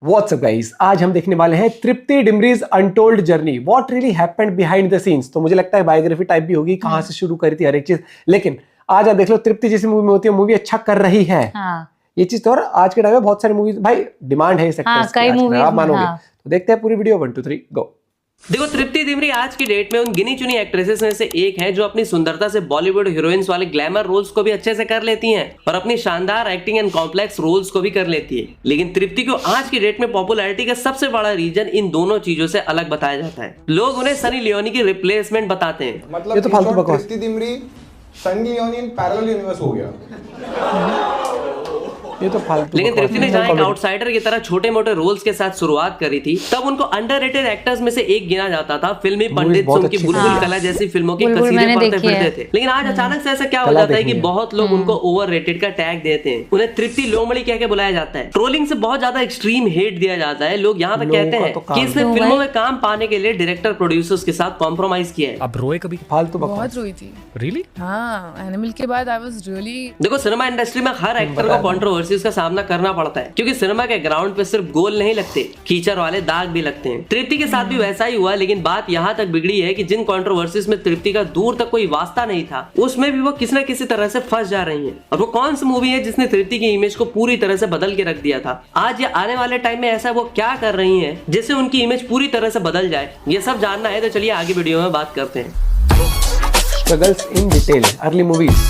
WhatsApp guys, आज हम देखने वाले हैं Tripti Dimri's untold journey, what really happened behind the scenes. तो मुझे लगता है बायोग्राफी टाइप भी होगी, कहां से शुरू करी थी हर एक चीज। लेकिन आज आप देख लो, तृप्ति जैसी मूवी में होती है, मूवी अच्छा कर रही है। ये चीज तो, और आज के टाइम में बहुत सारी मूवीज भाई डिमांड है इस एक्ट्रेस की, आप मानोगे। तो देखते हैं पूरी वीडियो, 1 2 3 गो। देखो, तृप्ति डिमरी आज की डेट में उन गिनी चुनी एक्ट्रेसेस में से एक है जो अपनी सुंदरता से बॉलीवुड हीरोइंस वाले ग्लैमर रोल्स को भी अच्छे से कर लेती हैं और अपनी शानदार एक्टिंग एंड कॉम्प्लेक्स रोल्स को भी कर लेती है। लेकिन तृप्ति को आज की डेट में पॉपुलैरिटी का सबसे बड़ा रीजन इन दोनों चीजों से अलग बताया जाता है। लोग उन्हें सनी लियोनी की रिप्लेसमेंट बताते हैं। मतलब ये तो फालतू बकवास। Tripti Dimri Sunny Leone in parallel universe हो गया। ये तो फालतू। लेकिन तृप्ति ने जहां एक आउटसाइडर की तरह छोटे मोटे रोल्स के साथ शुरुआत करी थी, तब उनको अंडररेटेड एक्टर्स में से एक गिना जाता था। फिल्मी पंडित उनकी बुलबुल कला जैसी फिल्मों के कसीदे पढ़ते फिरते थे। लेकिन आज अचानक से ऐसा क्या हो जाता है कि बहुत लोग उनको ओवररेटेड का टैग देते हैं। उन्हें तृप्ति लोमड़ी कह के बुलाया जाता है। ट्रोलिंग से बहुत ज्यादा एक्सट्रीम हेट दिया जाता है। लोग यहाँ तक कहते हैं कि इसने फिल्मों में काम पाने के लिए डायरेक्टर प्रोड्यूसर्स के साथ कॉम्प्रोमाइज किया है। अब रोए कभी? फालतू बकवास। बहुत रोई थी। रियली? हाँ, एनिमल के बाद आई वाज रियली। देखो, सिनेमा इंडस्ट्री में हर एक्टर को कंट्रोवर्सीज का सामना करना पड़ता है, क्योंकि सिनेमा के ग्राउंड पे सिर्फ गोल नहीं लगते, कीचड़ वाले दाग भी लगते हैं। तृप्ति के साथ भी वैसा ही हुआ। लेकिन बात यहाँ तक बिगड़ी है कि जिन कंट्रोवर्सीज में तृप्ति का दूर तक कोई वास्ता नहीं था, उसमें भी वो किसी न किसी तरह से फंस जा रही है। और वो कौन सी मूवी है जिसने तृप्ति की इमेज को पूरी तरह से बदल के रख दिया था? आज या आने वाले टाइम में ऐसा वो क्या कर रही है जिससे उनकी इमेज पूरी तरह से बदल जाए? ये सब जानना है तो चलिए आगे वीडियो में बात करते हैं। Struggles in detail, early movies.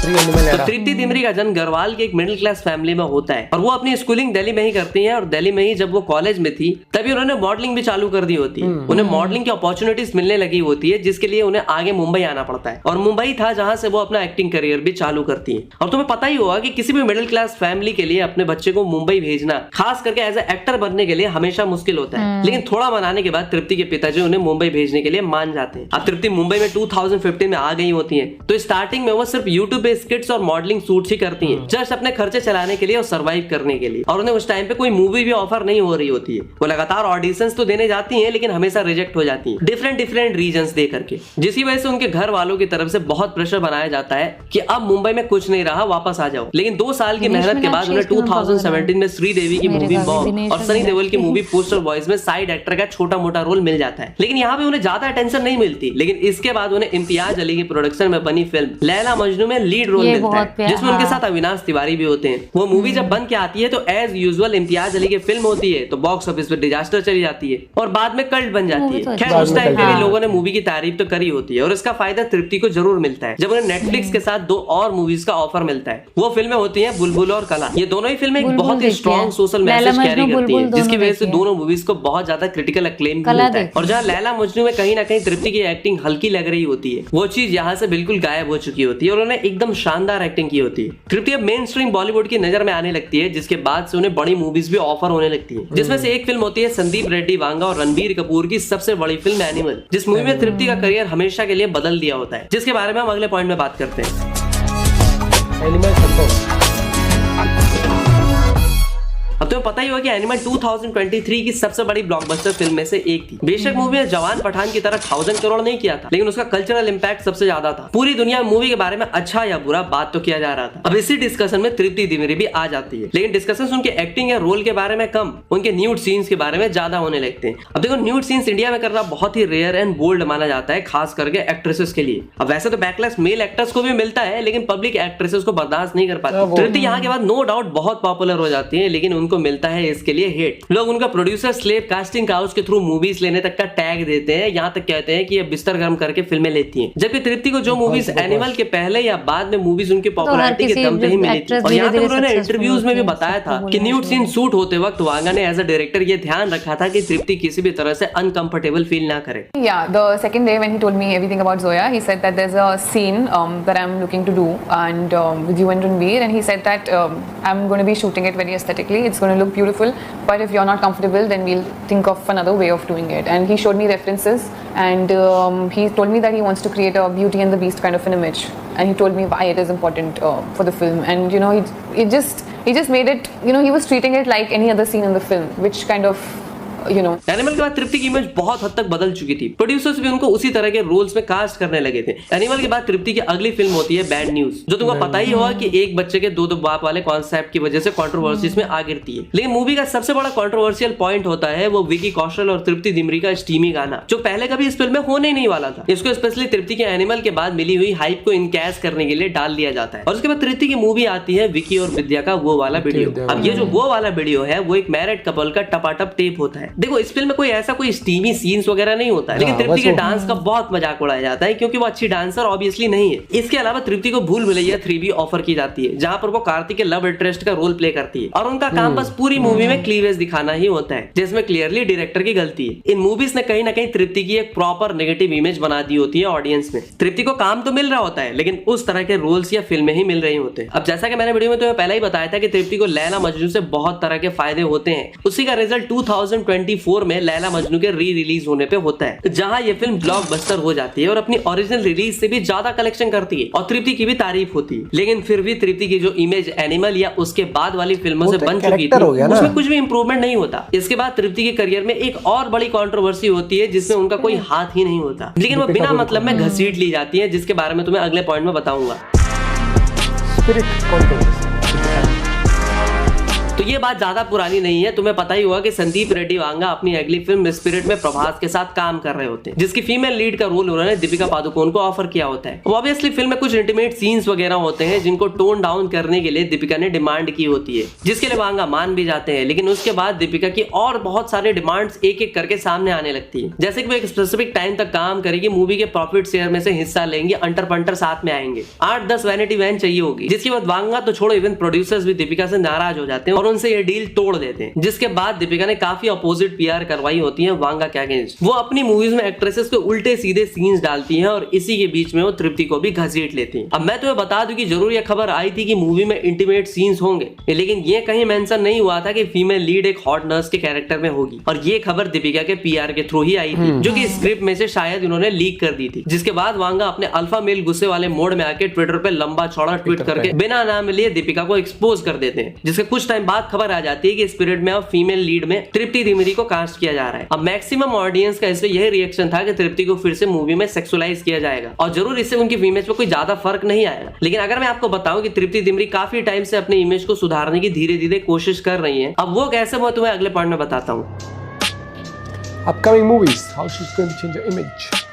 तो तृप्ति डिमरी का जन्म गढ़वाल के एक मिडिल क्लास फैमिली में होता है और वो अपनी स्कूलिंग दिल्ली में ही करती हैं। और दिल्ली में ही जब वो कॉलेज में थी तभी उन्होंने मॉडलिंग भी चालू कर दी होती है। उन्हें मॉडलिंग की अपॉर्चुनिटीज मिलने लगी होती है, जिसके लिए उन्हें आगे मुंबई आना पड़ता है। और मुंबई था जहां से वो अपना एक्टिंग करियर भी चालू करती है। और तुम्हें पता ही होगा कि किसी भी मिडिल क्लास फैमिली के लिए अपने बच्चे को मुंबई भेजना, खास करके एज ए एक्टर बनने के लिए, हमेशा मुश्किल होता है। लेकिन थोड़ा मनाने के बाद तृप्ति के पिताजी उन्हें मुंबई भेजने के लिए मान जाते हैं। अब तृप्ति मुंबई में 2015 में आ गई होती है। तो स्टार्टिंग में वो सिर्फ यूट्यूब पे स्किट्स और मॉडलिंग शूट्स ही करती हैं, जस्ट अपने खर्चे चलाने के लिए और सरवाइव करने के लिए। और उन्हें उस टाइम पे कोई मूवी भी ऑफर नहीं हो रही होती है। वो लगातार ऑडिशंस तो देने जाती हैं, लेकिन हमेशा रिजेक्ट हो जाती हैं, डिफरेंट रीजंस दे करके। जिसकी वजह से उनके घर वालों की तरफ से बहुत प्रेशर बनाया जाता है कि अब मुंबई में कुछ नहीं रहा, वापस आ जाओ। लेकिन 2 साल की मेहनत के बाद उन्हें 2017 में श्रीदेवी की मूवी बॉम्ब और सनी देओल की मूवी पोस्टर बॉयज में साइड एक्टर का छोटा मोटा रोल मिल जाता है। लेकिन यहाँ पे उन्हें ज्यादा अटेंशन नहीं मिलती। लेकिन इसके बाद उन्हें इम्तियाज अली की प्रोडक्शन में बनी फिल्म लैला मजनू में लीड रोल मिलता है, जिसमें उनके साथ अविनाश तिवारी भी होते हैं। वो मूवी जब बन के आती है तो एज यूजुअल इम्तियाज अली की फिल्म होती है, तो बॉक्स ऑफिस पे डिजास्टर चली जाती है और बाद में कल्ट बन जाती है। खैर, उस टाइम पे भी लोगों ने मूवी की तारीफ तो करी होती है और इसका फायदा तृप्ति को जरूर मिलता है जब उन्हें नेटफ्लिक्स के साथ 2 और मूवीज का ऑफर मिलता है। वो फिल्में होती हैं बुलबुल और कला। ये दोनों ही फिल्में एक बहुत ही स्ट्रॉन्ग सोशल मैसेज कैरी करती हैं, जिसकी वजह से दोनों मूवीज को बहुत ज्यादा क्रिटिकल अक्लेम मिलता है। और जहाँ लैला मजनू में कहीं ना कहीं तृप्ति की एक्टिंग हल्की लग रही होती है, वो चीज यहाँ से बिल्कुल गायब हो चुकी होती है और उन्होंने एकदम शानदार एक्टिंग की होती है। तृप्ति अब मेन स्ट्रीम बॉलीवुड की नजर में आने लगती है, जिसके बाद से उन्हें बड़ी मूवीज भी ऑफर होने लगती है। जिसमें से एक फिल्म होती है संदीप रेड्डी वांगा और रणबीर कपूर की सबसे बड़ी फिल्म एनिमल, जिस मूवी में तृप्ति का करियर हमेशा के लिए बदल दिया होता है, जिसके बारे में हम अगले पॉइंट में बात करते हैं। अब तुम्हें पता ही होगा कि एनिमल 2023 की सबसे बड़ी ब्लॉकबस्टर फिल्म में से एक थी। बेशक मूवी ने जवान पठान की तरह 1000 करोड़ नहीं किया था, लेकिन उसका कल्चरल इंपैक्ट सबसे ज्यादा था। पूरी दुनिया में मूवी के बारे में अच्छा या बुरा बात तो किया जा रहा था। अब इसी डिस्कशन में तृप्ति डिमरी भी आ जाती है, लेकिन डिस्कशन उनके एक्टिंग या रोल के बारे में कम, उनके न्यूड सीन्स के बारे में ज्यादा होने लगते हैं। अब देखो, न्यूड सीन्स इंडिया में करना बहुत ही रेयर एंड बोल्ड माना जाता है, खास करके एक्ट्रेसेस के लिए। अब वैसे तो बैकलेस मेल एक्टर्स को भी मिलता है, लेकिन पब्लिक एक्ट्रेसेस को बर्दाश्त नहीं कर पाती। तृप्ति यहाँ के बाद नो डाउट बहुत पॉपुलर हो जाती है, लेकिन उनको मिलता है इसके लिए हेट। लोग उनका प्रोड्यूसर स्लेव कास्टिंग हाउस के थ्रू मूवीज लेने तक का टैग देते हैं, यहाँ तक कहते हैं कि ये बिस्तर गर्म करके फिल्में लेती हैं। जबकि तृप्ति को जो मूवीज एनिमल के पहले या बाद में मूवीज उनकी पॉपुलैरिटी के दम पे ही मिली थी। और यहाँ तक उन्होंने इंटरव्यूज में भी बताया था कि न्यूड सीन शूट होते वक्त वांगा ने एज अ डायरेक्टर ये ध्यान रखा था कि तृप्ति किसी भी तरह से अनकंफर्टेबल फील ना करे। Yeah, the second day when he told me everything about Zoya, he said that there's a scene that I'm looking to do and with you and Ranveer, and he said that I'm going to be shooting it very aesthetically. It's going to look beautiful, but if you're not comfortable, then we'll think of another way of doing it. And he showed me references, and he told me that he wants to create a Beauty and the Beast kind of an image, and he told me why it is important for the film. And you know, he just made it, you know, he was treating it like any other scene in the film, which kind of animal के बाद तृप्ति की image बहुत हद तक बदल चुकी थी। Producers भी उनको उसी तरह के रोल्स में कास्ट करने लगे थे। एनिमल के बाद तृप्ति की अगली फिल्म होती है बैड न्यूज, जो तुमको पता ही होगा कि एक बच्चे के दो बाप वाले कॉन्सेप्ट की वजह से कंट्रोवर्सीज में आ गिरती है। लेकिन मूवी का सबसे बड़ा कंट्रोवर्शियल पॉइंट होता है वो विकी कौशल और तृप्ति दिमरी का स्टीमी गाना, जो पहले कभी इस फिल्म में होने ही नहीं वाला था। इसको स्पेशली तृप्ति के एनिमल के बाद मिली हुई हाइप को इनकैश करने के लिए डाल दिया जाता है। और उसके बाद तृप्ति की मूवी आती है विकी और विद्या का वो वाला वीडियो। अब ये जो वो वाला वीडियो है वो एक मैरिड कपल का टपाटप टेप होता है। देखो इस फिल्म में कोई ऐसा कोई स्टीमी सीन्स वगैरह नहीं होता है, लेकिन तृप्ति के डांस का बहुत मजाक उड़ाया जाता है क्योंकि वो अच्छी डांसर ऑब्वियसली नहीं है। इसके अलावा तृप्ति को भूल भुलैया 3 ऑफर की जाती है, जहां पर वो कार्तिक के लव इंटरेस्ट का रोल प्ले करती है और उनका काम बस पूरी मूवी में क्लीवेज दिखाना ही होता है, जिसमें क्लियरली डायरेक्टर की गलती है। इन मूवीज ने कहीं ना कहीं तृप्ति की एक प्रॉपर नेगेटिव इमेज बना दी होती है ऑडियंस में। तृप्ति को काम तो मिल रहा होता है लेकिन उस तरह के रोल्स या फिल्में ही मिल रही होते हैं। अब जैसा कि मैंने वीडियो में तुम्हें पहले ही बताया था कि तृप्ति को लैला मजनू से बहुत तरह के फायदे होते हैं। उसी का रिजल्ट 2024 में लैला मजनू के री रिलीज होने पे होता है, जहां ये फिल्म ब्लॉकबस्टर हो जाती है और अपनी ओरिजिनल रिलीज से भी ज्यादा कलेक्शन करती है और तृप्ति की भी तारीफ होती है। लेकिन फिर भी तृप्ति की जो इमेज एनिमल या उसके बाद वाली फिल्मों से बन चुकी थी उसमें कुछ भी इंप्रूवमेंट नहीं होता। इसके बाद तृप्ति के करियर में एक और बड़ी कंट्रोवर्सी होती है जिसमें उनका कोई हाथ ही नहीं होता, लेकिन वो बिना मतलब में घसीट ली जाती है, जिसके बारे में तुम्हें अगले पॉइंट में बताऊंगा। तो ये बात ज्यादा पुरानी नहीं है, तुम्हें पता ही होगा कि संदीप रेड्डी वांगा अपनी अगली फिल्म स्पिरिट में प्रभास के साथ काम कर रहे होते हैं, जिसकी फीमेल लीड का रोल उन्होंने दीपिका पादुकोण को ऑफर किया होता है। ऑब्वियसली फिल्म में कुछ इंटीमेट सीन्स वगैरह होते हैं जिनको टोन डाउन करने के लिए दीपिका ने डिमांड की होती है, जिसके लिए वांगा मान भी जाते हैं। लेकिन उसके बाद दीपिका की और बहुत सारे डिमांड्स एक एक करके सामने आने लगती है, जैसे कि वो एक स्पेसिफिक टाइम तक काम करेगी, मूवी के प्रॉफिट शेयर में से हिस्सा लेंगे, अंटर पंटर साथ में आएंगे, 8-10 वैनिटी वैन चाहिए होगी। जिसके बाद वांगा तो छोड़ो, इवन प्रोड्यूसर्स भी दीपिका से नाराज हो जाते हैं और उनसे ये डील तोड़ देते हैं। जिसके बाद दीपिका ने काफी अपोजिट पीआर करवाई होती है वांगा के अगेंस्ट। वो अपनी मूवीज में एक्ट्रेसेस को उल्टे सीधे सीन्स डालती हैं और इसी के बीच में वो तृप्ति को भी घसीट लेती हैं। अब मैं तुम्हें बता दूं कि जरूर ये खबर आई थी कि मूवी में इंटीमेट सीन्स होंगे, लेकिन ये कहीं मेंशन नहीं हुआ था कि फीमेल लीड एक हॉट नर्स के कैरेक्टर में होगी। और ये खबर दीपिका के पीआर के थ्रू ही आई थी, जो कि स्क्रिप्ट में से शायद उन्होंने लीक कर दी थी। जिसके बाद वांगा अपने अल्फा मेल गुस्से वाले मोड में आके ट्विटर पे लंबा चौड़ा ट्वीट करके बिना नाम लिए दीपिका को एक्सपोज कर देते हैं। जिसके कुछ टाइम बाद खबर आ जाती है कि स्पिरिट में अब फीमेल लीड में तृप्ति दिमरी को कास्ट किया जा रहा है। अब मैक्सिमम ऑडियंस का इसमें यही रिएक्शन था कि तृप्ति को फिर से मूवी में सेक्सुअलाइज किया जाएगा और जरूर इससे उनकी इमेज पे कोई ज्यादा फर्क नहीं आएगा। लेकिन अगर मैं आपको बताऊं कि तृप्ति दिमरी काफी टाइम से अपनी इमेज को सुधारने की धीरे धीरे कोशिश कर रही है। अब वो कैसे, मैं तुम्हें अगले पॉइंट में बताता हूँ। Upcoming movies, how she is going to change her image.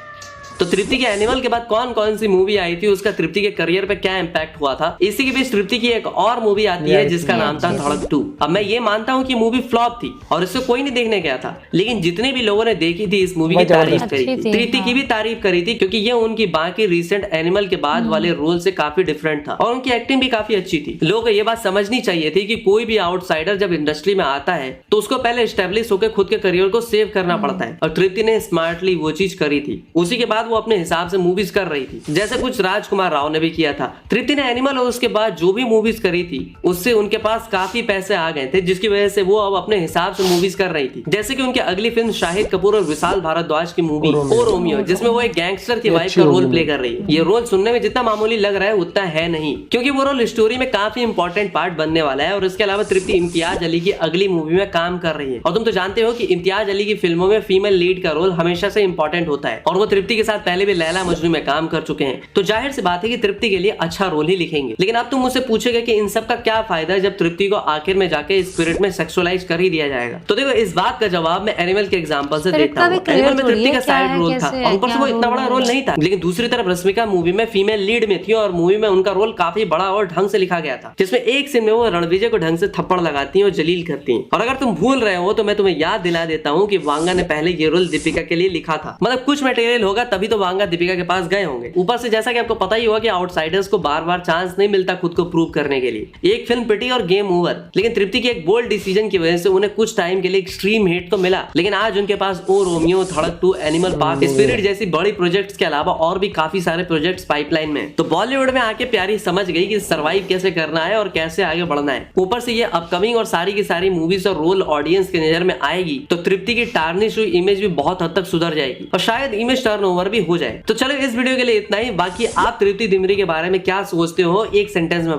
तो तृप्ति के एनिमल के बाद कौन कौन सी मूवी आई थी, उसका तृप्ति के करियर पे क्या इंपैक्ट हुआ था। इसी के बीच तृप्ति की एक और मूवी आती है जिसका नाम था धड़क 2। अब मैं ये मानता हूँ कि मूवी फ्लॉप थी और इससे कोई नहीं देखने गया था, लेकिन जितने भी लोगों ने देखी थी इस मूवी की तारीफ करी थी, तृप्ति की भी तारीफ करी थी, क्योंकि ये उनकी बाकी रिसेंट एनिमल के बाद वाले रोल से काफी डिफरेंट था और उनकी एक्टिंग भी काफी अच्छी थी। लोगों को ये बात समझनी चाहिए थी कि कोई भी आउटसाइडर जब इंडस्ट्री में आता है तो उसको पहले एस्टेब्लिश होकर खुद के करियर को सेव करना पड़ता है, और तृप्ति ने स्मार्टली वो चीज करी थी। उसी के बाद वो अपने हिसाब से मूवीज कर रही थी, जैसे कुछ राजकुमार राव ने भी किया था। तृप्ति ने एनिमल और उसके बाद जो भी मूवीज करी थी उससे उनके पास काफी पैसे आ गए थे, जिसकी वजह से वो अब अपने हिसाब से मूवीज कर रही थी। जैसे कि उनकी अगली फिल्म शाहिद कपूर और विशाल भारद्वाज की मूवी ओ रोमियो, जिसमें वो एक गैंगस्टर की वाइफ का रोल प्ले कर रही है। ये रोल सुनने में जितना मामूली लग रहा है उतना है नहीं, क्योंकि वो रोल स्टोरी में काफी इंपॉर्टेंट पार्ट बनने वाला है। और इसके अलावा तृप्ति इम्तियाज अली की अगली मूवी में काम कर रही है, और तुम तो जानते हो कि इम्तियाज अली की फिल्मों में फीमेल लीड का रोल हमेशा से इंपॉर्टेंट होता है, और वो तृप्ति के साथ पहले भी लैला मजनू में काम कर चुके हैं। तो जाहिर सी बात है कि तृप्ति के लिए अच्छा रोल ही लिखेंगे। लेकिन अब तुम मुझसे पूछेगा कि इन सब का क्या फायदा है जब तृप्ति को आखिर में जाके स्पिरिट में सेक्सुअलाइज कर ही दिया जाएगा। तो देखो, इस बात का जवाब मैं एनिमल के एग्जांपल से देता हूं। एनिमल में तृप्ति का साइड रोल था और ऊपर से वो इतना बड़ा रोल नहीं था, लेकिन दूसरी तरफ रश्मिका मूवी में फीमेल लीड में थी और मूवी में उनका रोल काफी बड़ा और ढंग से लिखा गया था, जिसमें एक सीन में वो रणविजय को ढंग से थप्पड़ लगाती है और जलील करती है। और अगर तुम भूल रहे हो तो मैं तुम्हें याद दिला देता हूँ कि वांगा ने पहले ये रोल दीपिका के लिए लिखा था। मतलब कुछ मटेरियल होगा तभी तो वांगा दीपिका के पास गए होंगे। ऊपर से जैसा कि आपको पता ही होगा कि आउटसाइडर्स को बार बार चांस नहीं मिलता खुद को प्रूव करने के लिए। एक फिल्म पिटी और गेम ओवर। लेकिन तृप्ति के एक बोल्ड डिसीजन की वजह से उन्हें कुछ टाइम के लिए एक्सट्रीम हिट तो मिला, लेकिन आज उनके पास ओ रोमियो, धड़क 2, एनिमल पार्क, स्पिरिट जैसी बड़ी प्रोजेक्ट्स के अलावा और भी काफी सारे प्रोजेक्ट्स पाइपलाइन में। तो बॉलीवुड में आके प्यारी समझ गई कि सर्वाइव कैसे करना है और कैसे आगे बढ़ना है। ऊपर से ये अपकमिंग और सारी की सारी मूवीज और रोल ऑडियंस की नजर में आएगी तो तृप्ति की टार्निश हुई इमेज भी बहुत हद तक सुधर जाएगी और शायद इमेज टर्नओवर भी हो जाए। तो चलो, इस वीडियो के लिए इतना ही। बाकी आप तृप्ति दिमरी के बारे में क्या सोचते हो, एक सेंटेंस में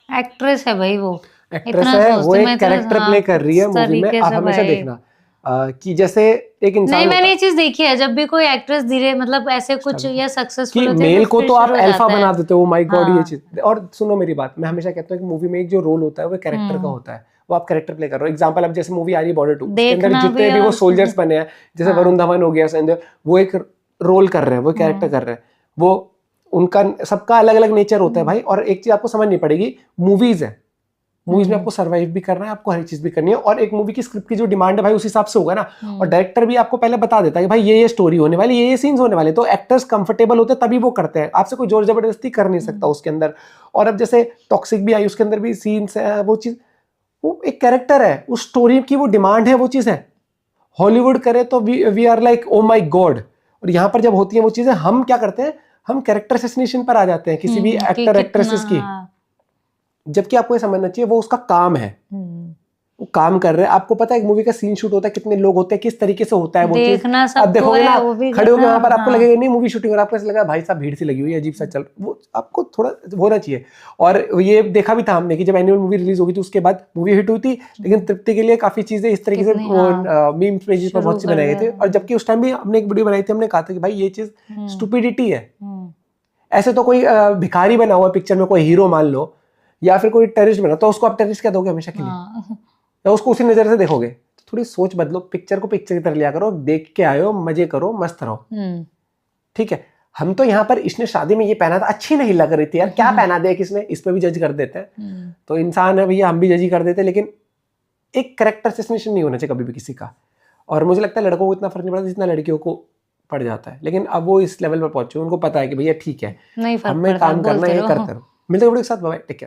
एक्ट्रेस है भाई, वो एक्ट्रेस है, वो एक कैरेक्टर प्ले कर रही है मूवी में। आप हमेशा देखना कि जैसे एक इंसान नहीं, होता मैंने है ये चीज देखी है, जब भी कोई एक्ट्रेस धीरे मतलब ऐसे कुछ या सक्सेसफुल कि होते हैं मेल को फिर तो आप शुरू हो अल्फा जाता है। बना देते हो, माय गॉड ये हाँ। चीज। और सुनो मेरी बात, मैं हमेशा कहता हूँ कि मूवी में एक जो रोल होता है वो कैरेक्टर का होता है, वो आप कैरेक्टर प्ले कर रहे हो। एग्जांपल अब जैसे मूवी आ रही है बॉर्डर 2, उसके अंदर देखना जितने भी भी वो और सोल्जर्स बने हैं, जैसे हाँ। वरुण धवन हो गया, संजय, वो एक रोल कर रहे हैं, वो कैरेक्टर कर रहे हैं, वो उनका सबका अलग अलग नेचर होता है भाई। और एक चीज आपको समझनी पड़ेगी, मूवीज है, मूवीज में आपको सर्वाइव भी करना है, आपको हर चीज भी करनी है, और एक मूवी की स्क्रिप्ट की जो डिमांड है भाई उस हिसाब से होगा ना। और डायरेक्टर भी आपको पहले बता देता है कि भाई ये स्टोरी होने वाली, ये सीन्स होने वाले, तो एक्टर्स कंफर्टेबल होते हैं तभी वो करते हैं, आपसे कोई जोर जबरदस्ती कर नहीं सकता उसके अंदर। और अब जैसे टॉक्सिक भी आई, उसके अंदर भी सीन्स है, वो चीज, वो एक कैरेक्टर है, उस स्टोरी की वो डिमांड है, वो चीज है। हॉलीवुड करे तो we are like oh my God, और यहाँ पर जब होती है वो चीजें, हम क्या करते हैं, हम कैरेक्टर असेसिनेशन पर आ जाते हैं किसी भी कि एक्टर एक्ट्रेसेस की, कितना- जबकि आपको ये समझना चाहिए वो उसका काम है, वो काम कर रहे हैं। आपको पता है एक मूवी का सीन शूट होता है, कितने लोग होते हैं, किस तरीके से होता है वो चीज, देखना आप सबको देखोगे है, ना, वो भी खड़े होगे करना, वहां पर, आपको हाँ। लगेगा नहीं मूवी शूटिंग, और आपको ऐसा लगा भाई साहब भीड़ सी लगी हुई है, अजीब सा चल, वो आपको थोड़ा होना चाहिए। और ये देखा भी था हमने कि जब एनुअल मूवी रिलीज होगी थी उसके बाद मूवी हिट हुई थी, लेकिन तृप्ति के लिए काफी चीजें इस तरीके से कितनी, मीम्स पेजेस पर बहुत सी शुरू कर बनाए गए थे। दिया और जबकि उस टाइम भी हमने एक वीडियो बनाई थी, हमने कहा था कि भाई ये चीज स्टुपिडिटी है। ऐसे तो कोई भिखारी बना हुआ पिक्चर में कोई हीरो मान लो, या फिर कोई टेररिस्ट बना, तो उसको आप टेररिस्ट क्या दोगे हमेशा के लिए, हाँ। या उसको उसी नजर से देखोगे? तो थोड़ी सोच बदलो, पिक्चर को पिक्चर की तरह लिया करो, देख के आयो, मजे करो, मस्त रहो, ठीक है। हम तो यहाँ पर इसने शादी में ये पहना था, अच्छी नहीं लग रही थी यार, क्या पहना दे किसने, इस पे भी जज कर देते हैं। तो इंसान है भैया, हम भी जज ही कर देते हैं, लेकिन एक कैरेक्टर असेसिनेशन नहीं होना चाहिए कभी भी किसी का। और मुझे लगता है लड़कों को इतना फर्क नहीं पड़ता जितना लड़कियों को पड़ जाता है, लेकिन अब वो इस लेवल पर पहुंचे, उनको पता है कि भैया ठीक है, नहीं फर्क हमें पड़ता, काम करना है, बोलते ये रहो। करते रहो। मिलते हैं एक साथ, बाय, टेक केयर।